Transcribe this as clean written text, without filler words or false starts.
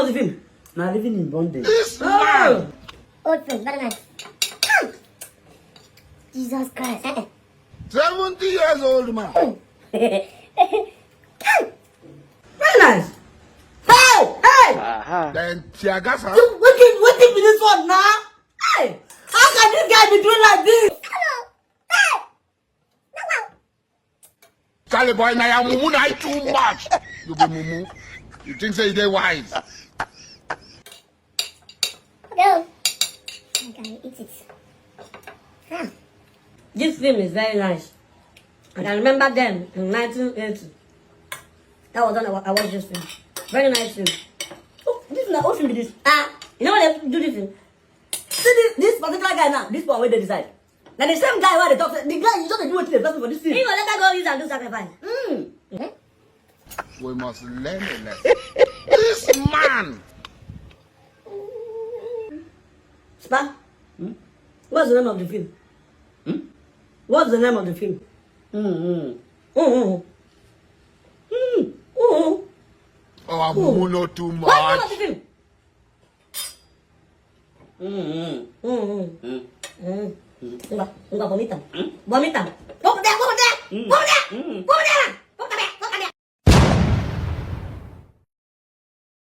of the film? Now living in bondage. This man. Old film, very nice. Jesus Christ. 70 years old man. Very nice. Hey! Hey! Then Tiagasa. What be this one now? Hey! How can this guy be doing like this? Charlie boy, now you mumu na too much. You be mumu. You think say they wise? No. I can eat it. Huh. This film is very nice. And I remember them in 1980. That was when I watched this film. Very nice film. Oh, this is not old film be this. You know what they do this film? See this particular guy now, this one where they decide. Now the same guy where they talk, the guy you just do what the person for this film. He will let her go use and do sacrifice. We must learn a lesson. This man. Spa? What's the name of the film? What's the name of the film? Oh, I'm mumu no too What's the name much. of the film? Vomita. Vomita. Go there, go there, go there, go there.